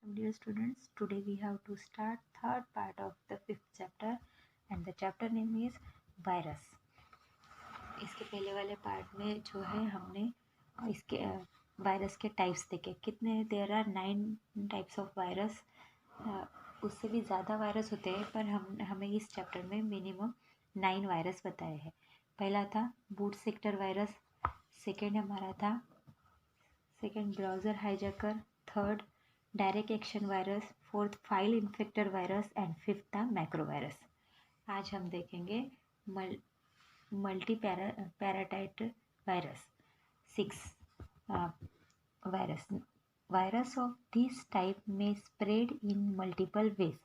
Dear students, today we have to start third part of the fifth chapter and the chapter name is virus. इसके पहले वाले part में जो है हमने इसके वायरस के टाइप्स देखे कितने there are 9 types of virus. उससे भी ज़्यादा वायरस होते हैं पर हमें इस चैप्टर में मिनिमम 9 वायरस बताए हैं। पहला था बूट सेक्टर वायरस, सेकेंड हमारा था browser hijacker, third direct action virus, fourth file infector virus and fifth था मैक्रो वायरस। आज हम देखेंगे multipartite virus 6 virus of this type may spread in multiple ways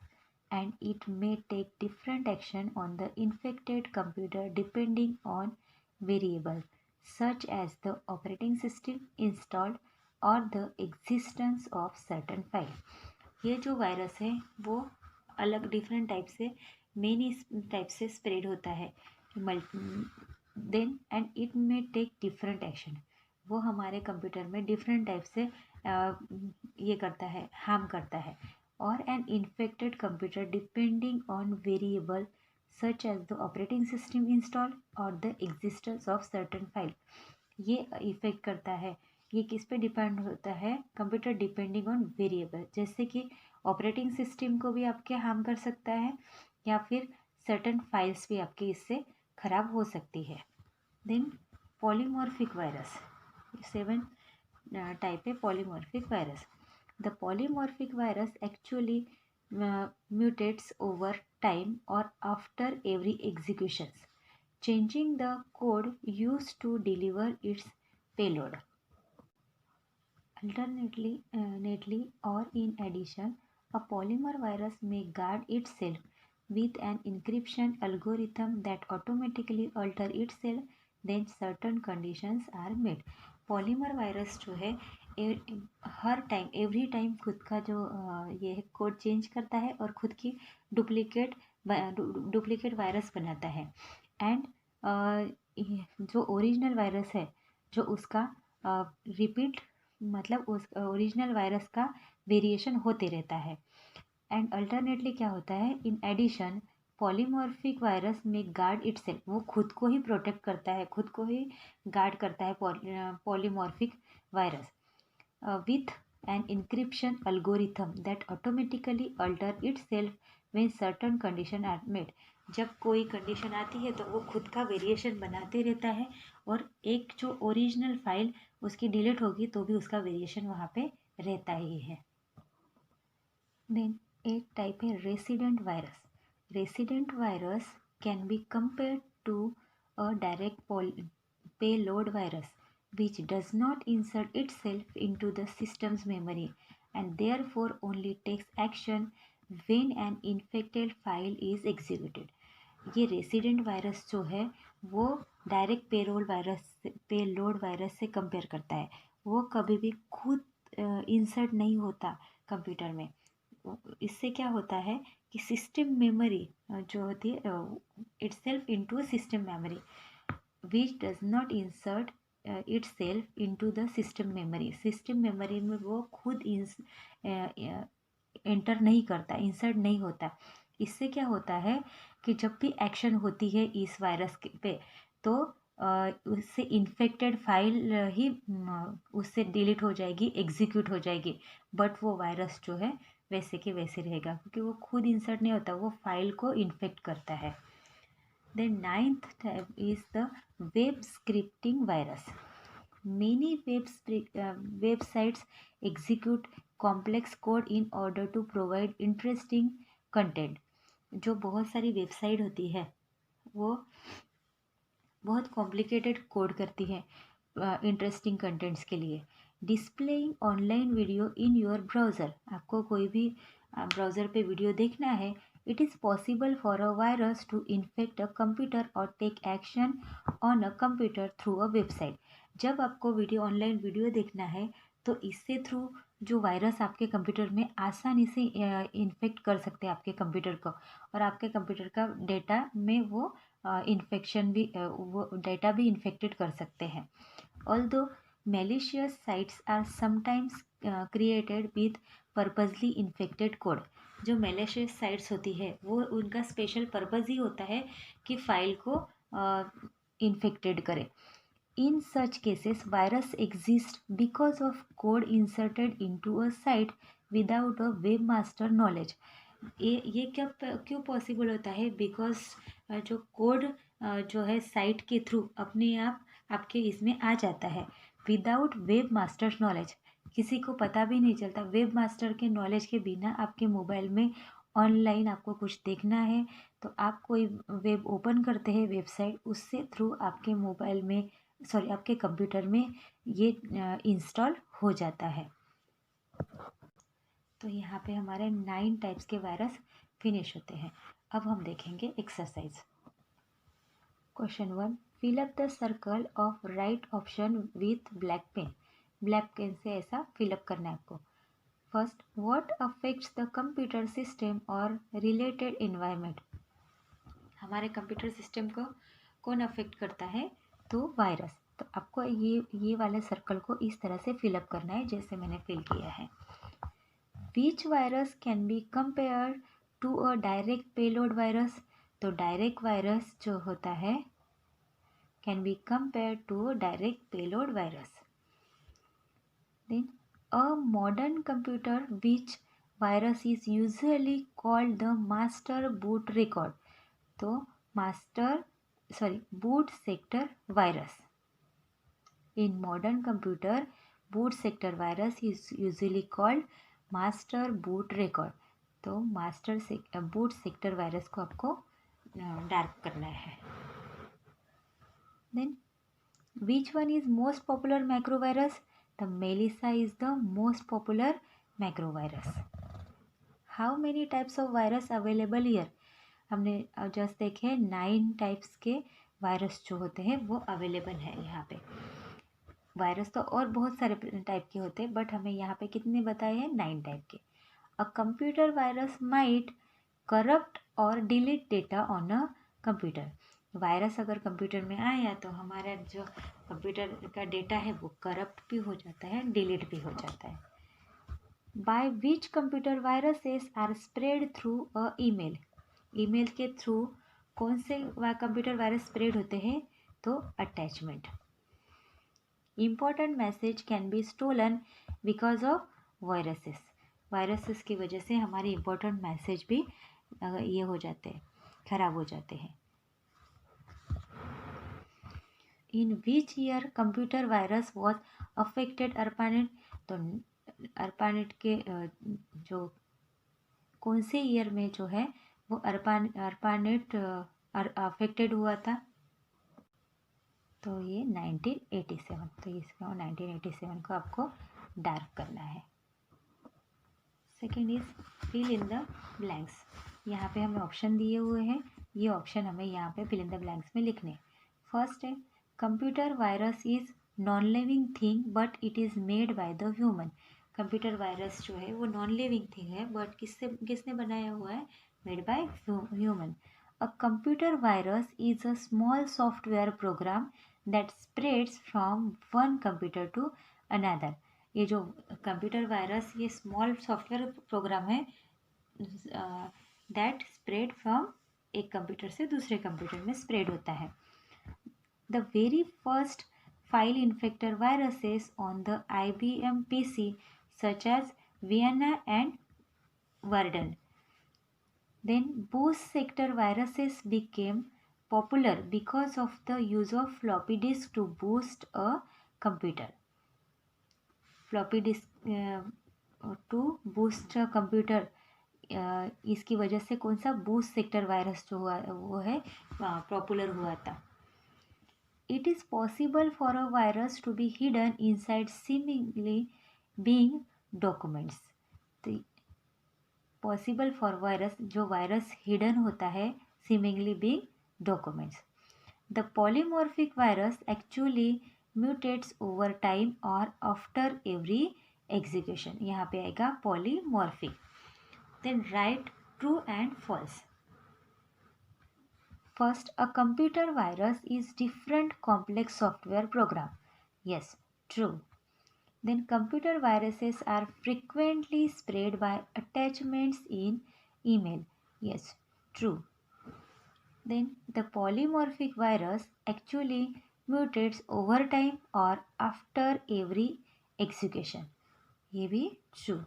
and it may take different action on the infected computer depending on variables such as the operating system installed or the existence of certain file। ये जो virus है वो अलग different type से many type से spread होता है then and it may take different action. वो हमारे कंप्यूटर में डिफरेंट टाइप से ये करता है, हार्म करता है। or an infected computer depending on variable such as the operating system installed or the existence of certain file। ये इफेक्ट करता है, ये किस पे डिपेंड होता है? कंप्यूटर डिपेंडिंग ऑन वेरिएबल, जैसे कि ऑपरेटिंग सिस्टम को भी आपके हार्म कर सकता है या फिर सर्टन फाइल्स भी आपकी इससे ख़राब हो सकती है। देन पॉलीमॉर्फिक वायरस 7 टाइप है polymorphic virus. The polymorphic virus actually mutates over time or after every executions, changing the code used to deliver its payload. Alternately or in addition, a polymer virus may guard itself with an encryption algorithm that automatically alter itself then certain conditions are met। Polymer virus जो है हर time every time खुद का जो ये code change करता है और खुद की डुप्लीकेट वायरस बनाता है एंड जो ओरिजिनल वायरस है जो उसका रिपीट मतलब उस ओरिजिनल वायरस का वेरिएशन होते रहता है। एंड अल्टरनेटली क्या होता है, इन एडिशन पॉलीमॉर्फिक वायरस में गार्ड इटसेल्फ, वो खुद को ही प्रोटेक्ट करता है, खुद को ही गार्ड करता है polymorphic virus with an encryption algorithm that automatically alter itself when certain condition are met। जब कोई कंडीशन आती है तो वो खुद का वेरिएशन बनाते रहता है और एक जो ओरिजिनल फाइल उसकी डिलीट होगी तो भी उसका वेरिएशन वहाँ पे रहता ही है। देन एक टाइप है resident virus. Resident virus can be compared to a direct payload virus which does not insert itself into the system's memory and therefore only takes action when an infected file is executed। ये resident virus जो है वो direct payload virus से compare करता है। वो कभी भी खुद इंसर्ट नहीं होता कंप्यूटर में। इससे क्या होता है कि सिस्टम मेमोरी जो होती है itself into system memory which does not insert itself into the system memory। System memory में वो खुद एंटर नहीं करता, इंसर्ट नहीं होता। इससे क्या होता है कि जब भी एक्शन होती है इस वायरस पे तो उससे इन्फेक्टेड फाइल ही उससे डिलीट हो जाएगी, एग्जीक्यूट हो जाएगी, बट वो वायरस जो है वैसे के वैसे रहेगा क्योंकि वो खुद इंसर्ट नहीं होता, वो फाइल को इन्फेक्ट करता है। The ninth type is the web scripting virus। Many websites execute complex code in order to provide interesting content। जो बहुत सारी वेबसाइट होती है वो बहुत कॉम्प्लिकेटेड कोड करती है इंटरेस्टिंग कंटेंट्स के लिए। Displaying online video in your browser, आपको कोई भी ब्राउज़र पे वीडियो देखना है, it is possible for a virus to infect a computer or take action on a computer through a website। जब आपको ऑनलाइन वीडियो देखना है तो इससे थ्रू जो वायरस आपके कंप्यूटर में आसानी से इन्फेक्ट कर सकते हैं आपके कंप्यूटर को और आपके कंप्यूटर का डेटा में वो इन्फेक्शन भी वो डेटा भी इन्फेक्टेड कर सकते हैं। Although malicious sites are sometimes created with purposely infected code. जो मैलिशियस साइट्स होती है वो उनका स्पेशल पर्पज़ ही होता है कि फाइल को इन्फेक्टेड करे। In such cases, virus exists because of code inserted into a site without a webmaster knowledge. ये क्यों पॉसिबल होता है? बिकॉज जो कोड जो है साइट के थ्रू अपने आप आपके इसमें आ जाता है विदाउट वेब मास्टर नॉलेज। किसी को पता भी नहीं चलता। वेब मास्टर के नॉलेज के बिना आपके मोबाइल में ऑनलाइन आपको कुछ देखना है तो आप कोई वेब ओपन करते हैं वेबसाइट, उससे थ्रू आपके मोबाइल में आपके कंप्यूटर में ये इंस्टॉल हो जाता है। तो यहाँ पे हमारे 9 टाइप्स के वायरस फिनिश होते हैं। अब हम देखेंगे exercise. Question 1, fill up the circle of right option with black pen. Black pen से ऐसा फिलअप करना है आपको। First, what affects the computer system और रिलेटेड एनवायरनमेंट। हमारे कंप्यूटर सिस्टम को कौन अफेक्ट करता है? तो वायरस। तो आपको ये वाले सर्कल को इस तरह से फिलअप करना है जैसे मैंने फिल किया है। Which virus can be compare to a direct payload virus. तो डायरेक्ट वायरस जो होता है can be compare to a direct payload virus. Then a modern computer which virus is usually called the master boot record. तो boot sector virus. In modern computer, boot sector virus is usually called master boot record. तो boot sector virus को आपको dark करना है। Then which one is most popular macrovirus? The Melissa is the most popular macrovirus. How many types of virus available here? हमने just देखे 9 types के virus जो होते हैं वो अवेलेबल है यहाँ पे। वायरस तो और बहुत सारे टाइप के होते हैं बट हमें यहाँ पे कितने बताए हैं? 9 टाइप के। A computer virus might corrupt और delete data on a computer. Virus अगर कंप्यूटर में आया तो हमारा जो कंप्यूटर का डेटा है वो करप्ट भी हो जाता है, डिलीट भी हो जाता है। By which computer viruses are spread through a email. Email के थ्रू कौन से कंप्यूटर वायरस स्प्रेड होते हैं? तो attachment. Important message can be stolen because of viruses. Viruses की वजह से हमारे इम्पोर्टेंट मैसेज भी ये हो जाते हैं, खराब हो जाते हैं। In which year computer virus was affected ARPANET। तो ARPANET के जो कौन से ईयर में जो है वो ARPANET अफेक्टेड हुआ था? तो ये 1987। तो इसको 1987 को आपको डार्क करना है। Second is fill in the blanks. यहाँ पे हमें ऑप्शन दिए हुए हैं, ये ऑप्शन हमें यहाँ पे फिल इन द ब्लैंक्स में लिखने। फर्स्ट है computer virus is non living thing but it is made by the human. Computer virus जो है वो नॉन लिविंग थिंग है बट किसने बनाया हुआ है? Made by human. A computer virus is a small software program that spreads from one computer to another. ये जो कंप्यूटर वायरस ये स्मॉल सॉफ्टवेयर प्रोग्राम है दैट स्प्रेड फ्रॉम एक कंप्यूटर से दूसरे कंप्यूटर में स्प्रेड होता है। The very first file infector viruses on the IBM PC such as Vienna and Warden. Then boost sector viruses became popular because of the use of floppy disk to boost a computer. Floppy disk to boost a computer इसकी वजह से कौन सा boost sector virus जो हुआ वो है popular हुआ था। It is possible for a virus to be hidden inside seemingly being documents. तो पॉसिबल फॉर वायरस, जो वायरस हिडन होता है seemingly being documents. The polymorphic virus actually mutates over time or after every execution. यहाँ पे आएगा polymorphic. Then write true and false. First, a computer virus is different complex software program. Yes, true. Then computer viruses are frequently spread by attachments in email. Yes, true. Then the polymorphic virus actually mutates over time or after every execution. ये भी true.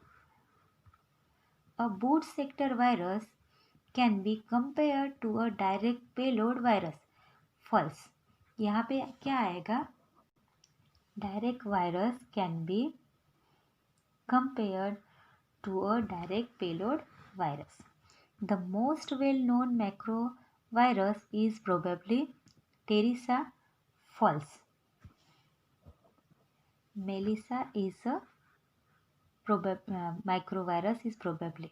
A boot sector virus can be compared to a direct payload virus. False. यहाँ पे क्या आएगा? Direct virus can be compared to a direct payload virus. The most well-known macrovirus is probably Teresa. False. Melissa is a microvirus is probably.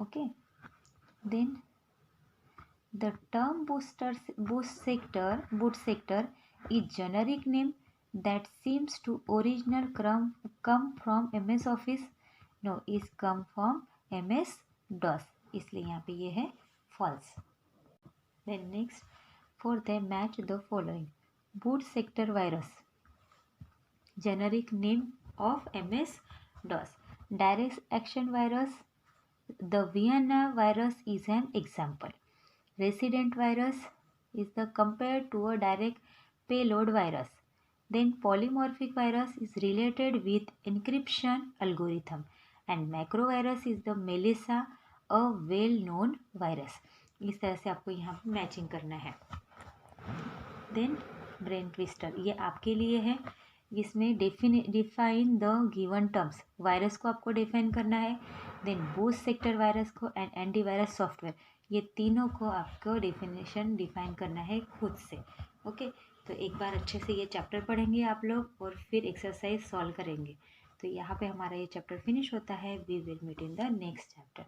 Okay. Then the term boot sector is generic name that seems to original come from MS Office. No, is come from MS DOS. इसलिए यहाँ पे ये है false. Then next, for they match the following. Boot sector virus, generic name of MS DOS. Direct action virus, the Vienna virus is an example. Resident virus is the compared to a direct payload virus. Then polymorphic virus is related with encryption algorithm, and macrovirus is the Melissa, a well-known virus. इस तरह से आपको यहाँ पर matching करना है. Then brain twister, ये आपके लिए है. इसमें define the given terms. Virus को आपको डिफाइन करना है. देन बूस्ट सेक्टर वायरस को एंड एंटीवायरस सॉफ्टवेयर, ये तीनों को आपको डिफाइन करना है खुद से. ओके, तो एक बार अच्छे से ये चैप्टर पढ़ेंगे आप लोग और फिर एक्सरसाइज सॉल्व करेंगे. तो यहाँ पे हमारा ये चैप्टर फिनिश होता है. We will meet in the next chapter.